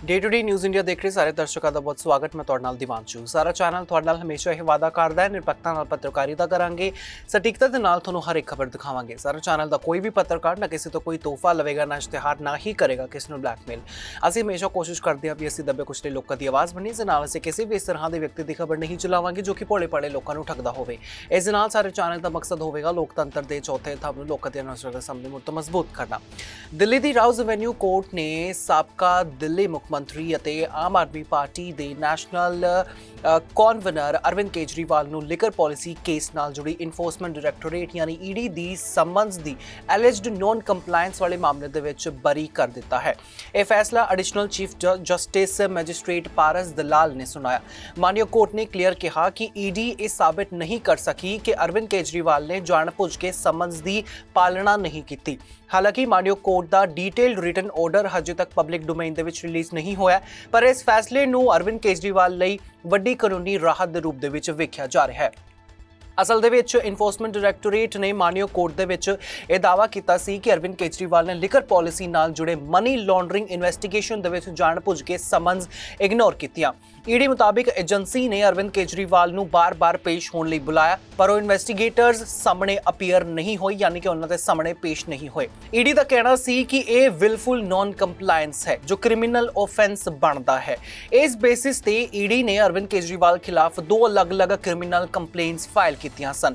Day to day news India ਦੇਖ ਰਹੇ ਸਾਰੇ ਦਰਸ਼ਕਾਂ ਦਾ ਬਹੁਤ ਸਵਾਗਤ। ਮੈਂ ਤੁਹਾਡੇ ਨਾਲ ਦੀਵਾਨਸ਼ੂ। ਸਾਰਾ ਚੈਨਲ ਤੁਹਾਡੇ ਨਾਲ ਹਮੇਸ਼ਾ ਇਹ ਵਾਅਦਾ ਕਰਦਾ ਹੈ ਨਿਰਪੱਖਤਾ ਨਾਲ ਪੱਤਰਕਾਰੀਤਾ ਕਰਾਂਗੇ, ਸਟੀਕਤਾ ਦੇ ਨਾਲ ਤੁਹਾਨੂੰ ਹਰ ਇੱਕ ਖਬਰ ਦਿਖਾਵਾਂਗੇ। ਸਾਰਾ ਚੈਨਲ ਦਾ ਕੋਈ ਵੀ ਪੱਤਰਕਾਰ ਨਾ ਕਿਸੇ ਤੋਂ ਕੋਈ ਤੋਹਫਾ ਲਵੇਗਾ, ਨਾ ਇਸ਼ਤਿਹਾਰ, ਨਾ ਹੀ ਕਰੇਗਾ ਕਿਸ ਨੂੰ ਬਲੈਕਮੇਲ। ਅਸੀਂ ਹਮੇਸ਼ਾ ਕੋਸ਼ਿਸ਼ ਕਰਦੇ ਹਾਂ ਵੀ ਅਸੀਂ ਦੱਬੇ ਕੁਚਲੇ ਲੋਕਾਂ ਦੀ ਆਵਾਜ਼ ਬਣੀ, ਇਸ ਨਾਲ ਅਸੀਂ ਕਿਸੇ ਵੀ ਇਸ ਤਰ੍ਹਾਂ ਦੇ ਵਿਅਕਤੀ ਦੀ ਖਬਰ ਨਹੀਂ ਚਲਾਵਾਂਗੇ ਜੋ ਕਿ ਭੋਲੇ ਭਾਲੇ ਲੋਕਾਂ ਨੂੰ ਠੱਗਦਾ ਹੋਵੇ। ਇਸ ਦੇ ਨਾਲ ਸਾਰੇ ਚੈਨਲ ਦਾ ਮਕਸਦ ਹੋਵੇਗਾ ਲੋਕਤੰਤਰ ਦੇ ਚੌਥੇ ਥੰਮ ਨੂੰ ਲੋਕਾਂ ਦੀਆਂ ਨਜ਼ਰਾਂ ਦੇ ਸਾਹਮਣੇ ਮੁੜ ਤੋਂ ਮਜ਼ਬੂਤ ਕਰਨਾ। ਦਿੱਲੀ ਦੀ ਰਾਉਜ਼ ਐਵੇਨਿਊ ਕੋਰਟ ਨੇ ਸਾਬਕਾ ਦਿੱਲੀ ਮੁੱਖ ਮੰਤਰੀ ਅਤੇ ਆਮ ਆਦਮੀ ਪਾਰਟੀ ਦੇ ਨੈਸ਼ਨਲ ਕਨਵੀਨਰ ਅਰਵਿੰਦ ਕੇਜਰੀਵਾਲ ਨੂੰ ਲਿਕਰ ਪਾਲਿਸੀ ਕੇਸ ਨਾਲ ਜੁੜੀ ਇਨਫੋਰਸਮੈਂਟ ਡਾਇਰੈਕਟੋਰੇਟ ਯਾਨੀ ਈਡੀ ਦੀ ਸਮਨਸ ਦੀ ਐਲਿਜਡ ਨੌਨ ਕੰਪਲਾਇੰਸ ਵਾਲੇ ਮਾਮਲੇ ਦੇ ਵਿੱਚ ਬਰੀ ਕਰ ਦਿੱਤਾ ਹੈ। ਇਹ ਫੈਸਲਾ ਐਡੀਸ਼ਨਲ ਚੀਫ ਜਸਟਿਸ ਮੈਜਿਸਟ੍ਰੇਟ ਪਾਰਸ ਦਲਾਲ ਨੇ ਸੁਣਾਇਆ। ਮਾਨਯੋਗ ਕੋਰਟ ਨੇ ਕਲੀਅਰ ਕਿਹਾ ਕਿ ਈਡੀ ਇਹ ਸਾਬਿਤ ਨਹੀਂ ਕਰ ਸਕੀ ਕਿ ਅਰਵਿੰਦ ਕੇਜਰੀਵਾਲ ਨੇ ਜਾਣਬੁੱਝ ਕੇ ਸਮਨਸ ਦੀ ਪਾਲਣਾ ਨਹੀਂ ਕੀਤੀ। ਹਾਲਾਂਕਿ ਮਾਨਯੋਗ ਕੋਰਟ ਦਾ ਡੀਟੇਲਡ ਰਿਟਨ ਆਰਡਰ ਹਜੇ ਤੱਕ ਪਬਲਿਕ ਡੋਮੇਨ ਦੇ ਵਿੱਚ ਰਿਲੀਜ਼ ਨਹੀਂ ਹੋਇਆ, ਪਰ ਇਸ ਫੈਸਲੇ ਨੂੰ ਅਰਵਿੰਦ ਕੇਜਰੀਵਾਲ ਲਈ ਵੱਡੀ ਕਾਨੂੰਨੀ ਰਾਹਤ ਦੇ ਰੂਪ ਦੇ ਵਿੱਚ ਵੇਖਿਆ ਜਾ ਰਿਹਾ ਹੈ। ਅਸਲ ਦੇ ਵਿੱਚ ਇਨਫੋਰਸਮੈਂਟ ਡਾਇਰੈਕਟੋਰੇਟ ਨੇ ਮਾਨਯੋਗ ਕੋਰਟ ਦੇ ਵਿੱਚ ਇਹ ਦਾਅਵਾ ਕੀਤਾ ਸੀ ਕਿ ਅਰਵਿੰਦ ਕੇਜਰੀਵਾਲ ਨੇ ਲਿਕਰ ਪਾਲਿਸੀ ਨਾਲ ਜੁੜੇ ਮਨੀ ਲਾਂਡਰਿੰਗ ਇਨਵੈਸਟੀਗੇਸ਼ਨ ਦੇ ਵਿੱਚ ਜਾਣਬੁੱਝ ਕੇ ਸਮਨਸ ਇਗਨੋਰ ਕੀਤੀਆਂ। ਈਡੀ ਮੁਤਾਬਿਕ ਏਜੰਸੀ ਨੇ ਅਰਵਿੰਦ ਕੇਜਰੀਵਾਲ ਨੂੰ ਬਾਰ-ਬਾਰ ਪੇਸ਼ ਹੋਣ ਲਈ ਬੁਲਾਇਆ, ਪਰ ਉਹ ਇਨਵੈਸਟੀਗੇਟਰਸ ਸਾਹਮਣੇ ਅਪੀਅਰ ਨਹੀਂ ਹੋਈ, ਯਾਨੀ ਕਿ ਉਹਨਾਂ ਦੇ ਸਾਹਮਣੇ ਪੇਸ਼ ਨਹੀਂ ਹੋਏ। ਈਡੀ ਦਾ ਕਹਿਣਾ ਸੀ ਕਿ ਇਹ ਵਿਲਫੁਲ ਨਾਨ ਕੰਪਲਾਇੰਸ ਹੈ ਜੋ ਕ੍ਰਿਮੀਨਲ ਆਫੈਂਸ ਬਣਦਾ ਹੈ। ਇਸ ਬੇਸਿਸ ਤੇ ਈਡੀ ਨੇ ਅਰਵਿੰਦ ਕੇਜਰੀਵਾਲ ਖਿਲਾਫ 2 ਅਲੱਗ-ਅਲੱਗ ਕ੍ਰਿਮੀਨਲ ਕੰਪਲੇਂਟਸ ਫਾਈਲ ਕੀਤੀਆਂ ਸਨ।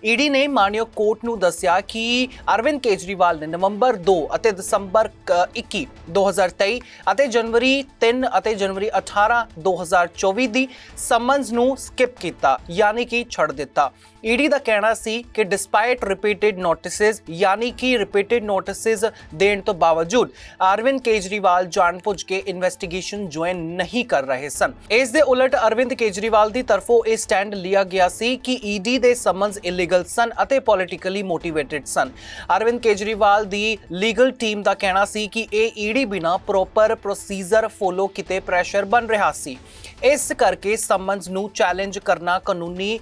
ਈਡੀ ਨੇ ਮਾਨਯੋਗ ਕੋਰਟ ਨੂੰ ਦੱਸਿਆ ਕਿ ਅਰਵਿੰਦ ਕੇਜਰੀਵਾਲ ਨੇ ਨਵੰਬਰ 2 ਅਤੇ ਦਸੰਬਰ 21, 2023 ਅਤੇ ਜਨਵਰੀ 3 ਅਤੇ ਜਨਵਰੀ 18, 2024 ਦੀ ਸਮਨਸ ਨੂੰ ਸਕਿਪ ਕੀਤਾ, ਯਾਨੀ ਕਿ ਛੱਡ ਦਿੱਤਾ। ਈਡੀ ਦਾ ਕਹਿਣਾ ਸੀ ਕਿ ਡਿਸਪਾਈਟ ਰਿਪੀਟਡ ਨੋਟਿਸਿਸ, ਯਾਨੀ ਕਿ ਰਿਪੀਟਡ ਨੋਟਿਸਿਸ ਦੇਣ ਤੋਂ ਬਾਵਜੂਦ ਅਰਵਿੰਦ ਕੇਜਰੀਵਾਲ ਜਾਣਬੁੱਝ ਕੇ ਇਨਵੈਸਟੀਗੇਸ਼ਨ ਜੁਆਇਨ ਨਹੀਂ ਕਰ ਰਹੇ ਸਨ। ਇਸ ਦੇ ਉਲਟ ਅਰਵਿੰਦ ਕੇਜਰੀਵਾਲ ਦੀ ਤਰਫੋਂ ਇਹ ਸਟੈਂਡ ਲਿਆ ਗਿਆ ਸੀ ਕਿ ਈਡੀ ਦੇ ਸਮਨਸ ਇਲੀਗਲ ਸਨ ਅਤੇ ਪੋਲੀਟੀਕਲੀ ਮੋਟੀਵੇਟਡ ਸਨ। ਅਰਵਿੰਦ ਕੇਜਰੀਵਾਲ ਦੀ ਲੀਗਲ ਟੀਮ ਦਾ ਕਹਿਣਾ ਸੀ ਕਿ ਇਹ ਈਡੀ ਬਿਨਾਂ ਪ੍ਰੋਪਰ ਪ੍ਰੋਸੀਜਰ ਫੋਲੋ ਕੀਤੇ ਪ੍ਰੈਸ਼ਰ ਬਣ ਰਿਹਾ ਸੀ। ਇਸ ਕਰਕੇ ਸਮਨਸ ਨੂੰ ਚੈਲੰਜ ਕਰਨਾ ਕਾਨੂੰਨੀ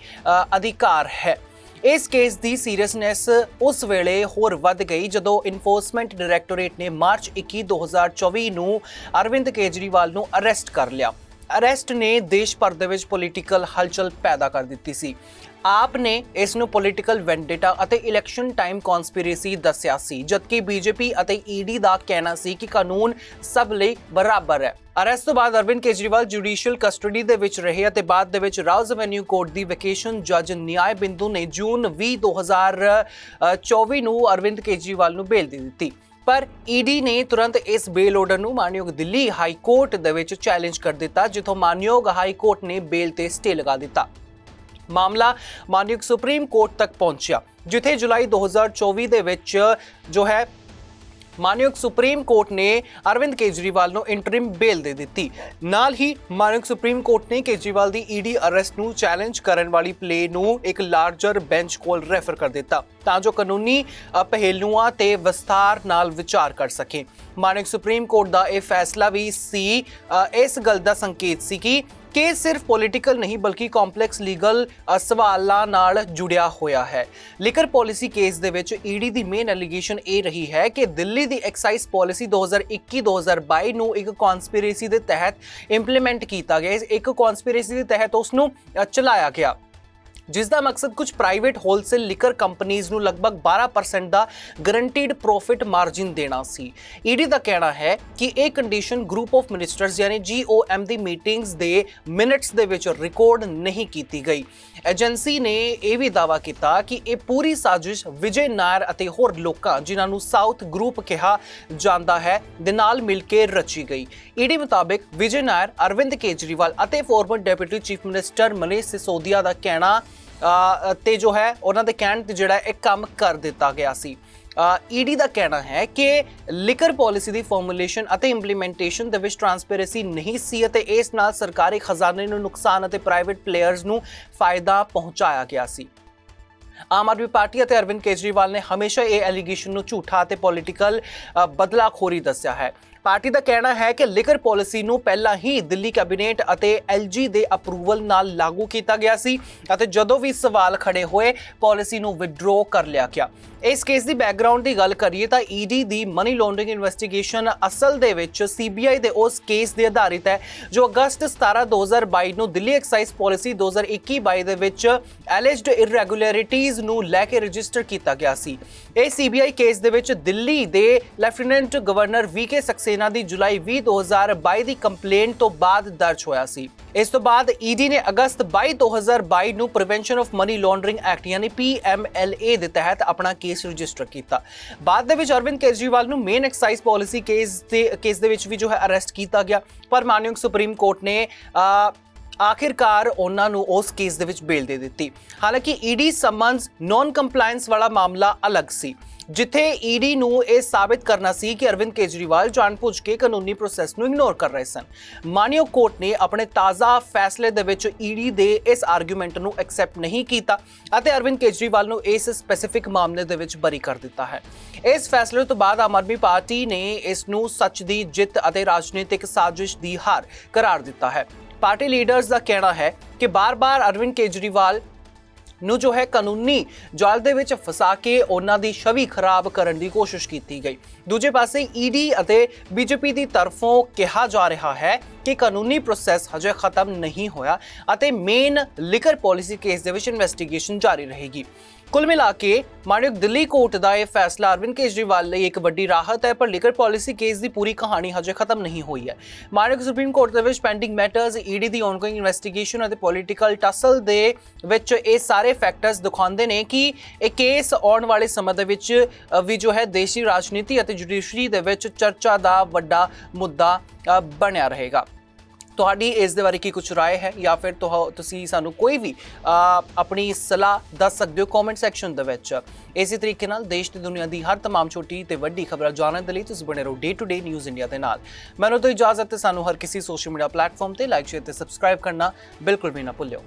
ਅਧਿਕਾਰ ਹੈ। ਇਸ ਕੇਸ ਦੀ ਸੀਰੀਅਸਨੈਸ ਉਸ ਵੇਲੇ ਹੋਰ ਵੱਧ ਗਈ ਜਦੋਂ ਇਨਫੋਰਸਮੈਂਟ ਡਾਇਰੈਕਟੋਰੇਟ ਨੇ ਮਾਰਚ 21, 2024 ਨੂੰ ਅਰਵਿੰਦ ਕੇਜਰੀਵਾਲ ਨੂੰ ਅਰੈਸਟ ਕਰ ਲਿਆ। ਅਰੈਸਟ ਨੇ ਦੇਸ਼ ਭਰ ਦੇ ਵਿੱਚ ਪੋਲੀਟੀਕਲ ਹਲਚਲ ਪੈਦਾ ਕਰ ਦਿੱਤੀ ਸੀ। ਆਪ ਨੇ ਇਸ ਨੂੰ ਪੋਲੀਟੀਕਲ ਵੈਂਡੇਟਾ ਅਤੇ ਇਲੈਕਸ਼ਨ ਟਾਈਮ ਕਨਸਪੀਰੇਸੀ ਦੱਸਿਆ ਸੀ, ਜਦਕਿ ਬੀਜੇਪੀ ਅਤੇ ਈਡੀ ਦਾ ਕਹਿਣਾ ਸੀ ਕਿ ਕਾਨੂੰਨ ਸਭ ਲਈ ਬਰਾਬਰ ਹੈ। ਅਰੈਸਟ ਤੋਂ ਬਾਅਦ ਅਰਵਿੰਦ ਕੇਜਰੀਵਾਲ ਜੁਡੀਸ਼ੀਅਲ ਕਸਟਡੀ ਦੇ ਵਿੱਚ ਰਹੇ ਅਤੇ ਬਾਅਦ ਦੇ ਵਿੱਚ ਰਾਉਜ਼ ਐਵੇਨਿਊ ਕੋਰਟ ਦੀ ਵੈਕੇਸ਼ਨ ਜੱਜ ਨਿਆਏ ਬਿੰਦੂ ਨੇ ਜੂਨ 20, 2024 ਨੂੰ ਅਰਵਿੰਦ ਕੇਜਰੀਵਾਲ ਨੂੰ ਬੇਲ ਦੇ ਦਿੱਤੀ। ਪਰ ਈਡੀ ਨੇ ਤੁਰੰਤ ਇਸ ਬੇਲ ਆਰਡਰ ਨੂੰ ਮਾਨਯੋਗ ਦਿੱਲੀ ਹਾਈ ਕੋਰਟ ਦੇ ਵਿੱਚ ਚੈਲੰਜ ਕਰ ਦਿੱਤਾ, ਜਿੱਥੋਂ ਮਾਨਯੋਗ ਹਾਈ ਕੋਰਟ ਨੇ ਬੇਲ ਤੇ ਸਟੇ ਲਗਾ ਦਿੱਤਾ। ਮਾਮਲਾ ਮਾਨਯੋਗ ਸੁਪਰੀਮ ਕੋਰਟ ਤੱਕ ਪਹੁੰਚਿਆ, ਜਿੱਥੇ ਜੁਲਾਈ 2024 ਦੇ ਵਿੱਚ ਮਾਨਯੋਗ ਸੁਪਰੀਮ ਕੋਰਟ ਨੇ ਅਰਵਿੰਦ ਕੇਜਰੀਵਾਲ ਨੂੰ ਇੰਟਰਿਮ ਬੇਲ ਦੇ ਦਿੱਤੀ। ਨਾਲ ਹੀ ਮਾਨਯੋਗ ਸੁਪਰੀਮ ਕੋਰਟ ਨੇ ਕੇਜਰੀਵਾਲ ਦੀ ਈਡੀ ਅਰੈਸਟ ਨੂੰ ਚੈਲੰਜ ਕਰਨ ਵਾਲੀ ਪਲੇ ਨੂੰ ਇੱਕ ਲਾਰਜਰ ਬੈਂਚ ਕੋਲ ਰੈਫਰ ਕਰ ਦਿੱਤਾ, ਤਾਂ ਜੋ ਕਾਨੂੰਨੀ ਪਹਿਲੂਆਂ ਤੇ ਵਿਸਥਾਰ ਨਾਲ ਵਿਚਾਰ ਕਰ ਸਕੇ। ਮਾਨਯੋਗ ਸੁਪਰੀਮ ਕੋਰਟ ਦਾ ਇਹ ਫੈਸਲਾ ਵੀ ਸੀ ਇਸ ਗੱਲ ਦਾ ਸੰਕੇਤ ਸੀ ਕਿ ਕੇਸ ਸਿਰਫ ਪੋਲੀਟੀਕਲ ਨਹੀਂ ਬਲਕਿ ਕੰਪਲੈਕਸ ਲੀਗਲ ਸਵਾਲਾਂ ਨਾਲ ਜੁੜਿਆ ਹੋਇਆ ਹੈ। ਲਿਕਰ ਪਾਲਿਸੀ ਕੇਸ ਦੇ ਵਿੱਚ ਈਡੀ ਦੀ ਮੇਨ ਐਲੀਗੇਸ਼ਨ ਇਹ ਰਹੀ ਹੈ ਕਿ ਦਿੱਲੀ ਦੀ ਐਕਸਾਈਜ਼ ਪਾਲਿਸੀ 2021-2022 ਨੂੰ ਇੱਕ ਕਨਸਪੀਰੇਸੀ ਦੇ ਤਹਿਤ ਇੰਪਲੀਮੈਂਟ ਕੀਤਾ ਗਿਆ। ਇੱਕ ਕਨਸਪੀਰੇਸੀ ਦੇ ਤਹਿਤ ਉਸ ਨੂੰ ਚਲਾਇਆ ਗਿਆ, ਜਿਸ ਦਾ ਮਕਸਦ ਕੁਝ ਪ੍ਰਾਈਵੇਟ ਹੋਲਸੇਲ ਲਿਕਰ ਕੰਪਨੀਆਂ ਨੂੰ ਲਗਭਗ 12% ਦਾ ਗਰੰਟੀਡ ਪ੍ਰੋਫਿਟ ਮਾਰਜਿਨ ਦੇਣਾ ਸੀ। ਈਡੀ ਦਾ ਕਹਿਣਾ ਹੈ ਕਿ ਇਹ ਕੰਡੀਸ਼ਨ ਗਰੁੱਪ ਆਫ ਮਿਨਿਸਟਰਸ ਯਾਨੀ GOM ਦੀ ਮੀਟਿੰਗਸ ਦੇ ਮਿੰਟਸ ਦੇ ਵਿੱਚ ਰਿਕਾਰਡ ਨਹੀਂ ਕੀਤੀ ਗਈ। ਏਜੰਸੀ ਨੇ ਇਹ ਵੀ ਦਾਅਵਾ ਕੀਤਾ ਕਿ ਇਹ ਪੂਰੀ ਸਾਜ਼ਿਸ਼ ਵਿਜੇ ਨਾਇਰ ਅਤੇ ਹੋਰ ਲੋਕਾਂ, ਜਿਨ੍ਹਾਂ ਨੂੰ ਸਾਊਥ ਗਰੁੱਪ ਕਿਹਾ ਜਾਂਦਾ ਹੈ, ਦੇ ਨਾਲ ਮਿਲ ਕੇ ਰਚੀ ਗਈ। ਈਡੀ ਮੁਤਾਬਿਕ ਵਿਜੇ ਨਾਇਰ, ਅਰਵਿੰਦ ਕੇਜਰੀਵਾਲ ਅਤੇ former deputy chief minister Manish Sisodia ਦਾ ਕਹਿਣਾ ਤੇ ਉਹਨਾਂ ਦੇ ਕਹਿਣ ਤੇ ਜਿਹੜਾ ਇਹ ਕੰਮ ਕਰ ਦਿੱਤਾ ਗਿਆ ਸੀ। ਈਡੀ ਦਾ ਕਹਿਣਾ ਹੈ ਕਿ ਲਿਕਰ ਪਾਲਿਸੀ ਦੀ ਫਾਰਮੂਲੇਸ਼ਨ ਅਤੇ ਇੰਪਲੀਮੈਂਟੇਸ਼ਨ ਦੇ ਵਿੱਚ ਟ੍ਰਾਂਸਪੇਰੈਂਸੀ ਨਹੀਂ ਸੀ ਅਤੇ ਇਸ ਨਾਲ ਸਰਕਾਰੀ ਖਜ਼ਾਨੇ ਨੂੰ ਨੁਕਸਾਨ ਅਤੇ ਪ੍ਰਾਈਵੇਟ ਪਲੇਅਰਸ ਨੂੰ ਫਾਇਦਾ ਪਹੁੰਚਾਇਆ ਗਿਆ ਸੀ। ਆਮ ਆਦਮੀ ਪਾਰਟੀ ਅਤੇ ਅਰਵਿੰਦ ਕੇਜਰੀਵਾਲ ਨੇ ਹਮੇਸ਼ਾ ਇਹ ਐਲੀਗੇਸ਼ਨ ਨੂੰ ਝੂਠਾ ਅਤੇ ਪੋਲੀਟੀਕਲ ਬਦਲਾਖੋਰੀ ਦੱਸਿਆ ਹੈ। ਪਾਰਟੀ ਦਾ ਕਹਿਣਾ ਹੈ ਕਿ ਲਿਕਰ ਪਾਲਿਸੀ ਨੂੰ ਪਹਿਲਾਂ ਹੀ ਦਿੱਲੀ ਕੈਬਨਿਟ ਅਤੇ LG ਦੇ ਅਪਰੂਵਲ ਨਾਲ ਲਾਗੂ ਕੀਤਾ ਗਿਆ ਸੀ ਅਤੇ ਜਦੋਂ ਵੀ ਸਵਾਲ ਖੜੇ ਹੋਏ ਪਾਲਿਸੀ ਨੂੰ ਵਿਡਰੋ ਕਰ ਲਿਆ ਗਿਆ। ਇਸ ਕੇਸ ਦੀ ਬੈਕਗ੍ਰਾਉਂਡ ਦੀ ਗੱਲ ਕਰੀਏ ਤਾਂ ਈਡੀ ਦੀ ਮਨੀ ਲਾਂਡਰਿੰਗ ਇਨਵੈਸਟੀਗੇਸ਼ਨ ਅਸਲ ਦੇ ਵਿੱਚ ਸੀਬੀਆਈ ਦੇ ਉਸ ਕੇਸ ਦੇ ਆਧਾਰਿਤ ਹੈ ਜੋ ਅਗਸਤ 17 2022 ਨੂੰ ਦਿੱਲੀ ਐਕਸਾਈਜ਼ ਪਾਲਿਸੀ 2021-22 ਦੇ ਵਿੱਚ ਐਲਿਜਡ ਇਰੈਗੂਲੈਰਿਟੀਜ਼ ਨੂੰ ਲੈ ਕੇ ਰਜਿਸਟਰ ਕੀਤਾ ਗਿਆ ਸੀ। ਇਹ ਸੀਬੀਆਈ ਕੇਸ ਦੇ ਵਿੱਚ ਦਿੱਲੀ ਦੇ ਲੈਫਟੀਨੈਂਟ ਗਵਰਨਰ ਵੀਕੇ ਸਕਸੇਨਾ ਦੀ ਜੁਲਾਈ 20 2022 ਦੀ ਕੰਪਲੇਂਟ ਤੋਂ ਬਾਅਦ ਦਰਜ ਹੋਇਆ ਸੀ। ਇਸ ਤੋਂ ਬਾਅਦ ਈਡੀ ਨੇ ਅਗਸਤ 22 2022 ਨੂੰ prevention of money laundering act ਯਾਨੀ PMLA ਦੇ ਤਹਿਤ ਆਪਣਾ ਕੇਸ ਰਜਿਸਟਰ ਕੀਤਾ। ਬਾਅਦ ਦੇ ਵਿੱਚ ਅਰਵਿੰਦ ਕੇਜਰੀਵਾਲ ਨੂੰ ਮੇਨ ਐਕਸਾਈਜ਼ ਪਾਲਿਸੀ ਕੇਸ ਦੇ ਵਿੱਚ ਵੀ ਜੋ ਹੈ ਅਰੈਸਟ ਕੀਤਾ ਗਿਆ, ਪਰ ਮਾਨਯੋਗ ਸੁਪਰੀਮ ਕੋਰਟ ਨੇ ਆਖਿਰਕਾਰ ਉਹਨਾਂ ਨੂੰ ਉਸ ਕੇਸ ਦੇ ਵਿੱਚ ਬੇਲ ਦੇ ਦਿੱਤੀ। ਹਾਲਾਂਕਿ ਈਡੀ ਸਮਨਸ ਨੌਨ ਕੰਪਲਾਇੰਸ ਵਾਲਾ ਮਾਮਲਾ ਅਲੱਗ ਸੀ, ਜਿੱਥੇ ਈਡੀ ਨੂੰ ਇਹ ਸਾਬਿਤ ਕਰਨਾ ਸੀ ਕਿ ਅਰਵਿੰਦ ਕੇਜਰੀਵਾਲ ਜਾਣਬੁੱਝ ਕੇ ਕਾਨੂੰਨੀ ਪ੍ਰੋਸੈਸ ਨੂੰ ਇਗਨੋਰ ਕਰ ਰਹੇ ਸਨ। ਮਾਨਯੋਗ ਕੋਰਟ ਨੇ ਆਪਣੇ ਤਾਜ਼ਾ ਫੈਸਲੇ ਦੇ ਵਿੱਚ ਈਡੀ ਦੇ ਇਸ ਆਰਗੂਮੈਂਟ ਨੂੰ ਐਕਸੈਪਟ ਨਹੀਂ ਕੀਤਾ ਅਤੇ ਅਰਵਿੰਦ ਕੇਜਰੀਵਾਲ ਨੂੰ ਇਸ ਸਪੈਸੀਫਿਕ ਮਾਮਲੇ ਦੇ ਵਿੱਚ ਬਰੀ ਕਰ ਦਿੱਤਾ ਹੈ। ਇਸ ਫੈਸਲੇ ਤੋਂ ਬਾਅਦ ਆਮ ਆਦਮੀ ਪਾਰਟੀ ਨੇ ਇਸ ਨੂੰ ਸੱਚ ਦੀ ਜਿੱਤ ਅਤੇ ਰਾਜਨੀਤਿਕ ਸਾਜ਼ਿਸ਼ ਦੀ ਹਾਰ ਕਰਾਰ ਦਿੱਤਾ ਹੈ। ਪਾਰਟੀ ਲੀਡਰਸ ਦਾ ਕਹਿਣਾ ਹੈ ਕਿ ਬਾਰ-ਬਾਰ ਅਰਵਿੰਦ ਕੇਜਰੀਵਾਲ ਨੂੰ ਜੋ ਹੈ ਕਾਨੂੰਨੀ ਜਾਲ ਦੇ ਵਿੱਚ ਫਸਾ ਕੇ ਉਹਨਾਂ ਦੀ ਛਵੀ ਖਰਾਬ ਕਰਨ ਦੀ ਕੋਸ਼ਿਸ਼ ਕੀਤੀ ਗਈ। ਦੂਜੇ ਪਾਸੇ ਈਡੀ ਅਤੇ ਬੀਜੇਪੀ ਦੀ ਤਰਫੋਂ ਕਿਹਾ ਜਾ ਰਿਹਾ ਹੈ ਕਿ ਕਾਨੂੰਨੀ ਪ੍ਰੋਸੈਸ ਹਜੇ ਖਤਮ ਨਹੀਂ ਹੋਇਆ ਅਤੇ ਮੇਨ ਲਿਕਰ ਪਾਲਿਸੀ ਕੇਸ ਦੇ ਵਿੱਚ ਇਨਵੈਸਟੀਗੇਸ਼ਨ ਜਾਰੀ ਰਹੇਗੀ। ਕੁੱਲ ਮਿਲਾ ਕੇ ਮਾਨਯੋਗ ਦਿੱਲੀ ਕੋਰਟ ਦਾ ਇਹ ਫੈਸਲਾ ਅਰਵਿੰਦ ਕੇਜਰੀਵਾਲ ਲਈ ਇੱਕ ਵੱਡੀ ਰਾਹਤ ਹੈ, ਪਰ ਲਿਕਰ ਪਾਲਿਸੀ ਕੇਸ ਦੀ ਪੂਰੀ ਕਹਾਣੀ ਹਜੇ ਖਤਮ ਨਹੀਂ ਹੋਈ ਹੈ। ਮਾਨਯੋਗ ਸੁਪਰੀਮ ਕੋਰਟ ਦੇ ਵਿੱਚ ਪੈਂਡਿੰਗ ਮੈਟਰਸ, ਈਡੀ ਦੀ ਆਨਗੋਇੰਗ ਇਨਵੈਸਟੀਗੇਸ਼ਨ ਅਤੇ ਪੋਲੀਟੀਕਲ ਟਸਲ ਦੇ ਵਿੱਚ ਇਹ ਸਾਰੇ ਫੈਕਟਰਸ ਦਿਖਾਉਂਦੇ ਨੇ ਕਿ ਇਹ ਕੇਸ ਆਉਣ ਵਾਲੇ ਸਮੇਂ ਦੇ ਵਿੱਚ ਵੀ ਜੋ ਹੈ ਦੇਸ਼ੀ ਰਾਜਨੀਤੀ ਅਤੇ ਜੁਡੀਸ਼ਰੀ ਦੇ ਵਿੱਚ ਚਰਚਾ ਦਾ ਵੱਡਾ ਮੁੱਦਾ ਬਣਿਆ ਰਹੇਗਾ। ਤੁਹਾਡੀ ਇਸ ਦੇ ਬਾਰੇ ਕੀ ਕੁਝ ਰਾਏ ਹੈ ਜਾਂ ਫਿਰ ਤੁਸੀਂ ਸਾਨੂੰ ਕੋਈ ਵੀ ਆਪਣੀ ਸਲਾਹ ਦੱਸ ਸਕਦੇ ਹੋ ਕਮੈਂਟ ਸੈਕਸ਼ਨ ਦੇ ਵਿੱਚ। ਇਸੇ ਤਰੀਕੇ ਨਾਲ ਦੇਸ਼ ਤੇ ਦੁਨੀਆ ਦੀ ਹਰ ਤਮਾਮ ਛੋਟੀ ਤੇ ਵੱਡੀ ਖਬਰਾਂ ਜਾਣਨ ਦੇ ਲਈ ਤੁਸੀਂ ਬਣੇ ਰਹੋ day to day news India ਦੇ ਨਾਲ। ਮੈਨੂੰ ਤਾਂ ਇਜਾਜ਼ਤ ਹੈ, ਸਾਨੂੰ ਹਰ ਕਿਸੇ ਸੋਸ਼ਲ ਮੀਡੀਆ ਪਲੇਟਫਾਰਮ ਤੇ ਲਾਈਕ, ਸ਼ੇਅਰ ਤੇ ਸਬਸਕ੍ਰਾਈਬ ਕਰਨਾ ਬਿਲਕੁਲ ਵੀ ਨਾ ਭੁੱਲਿਓ।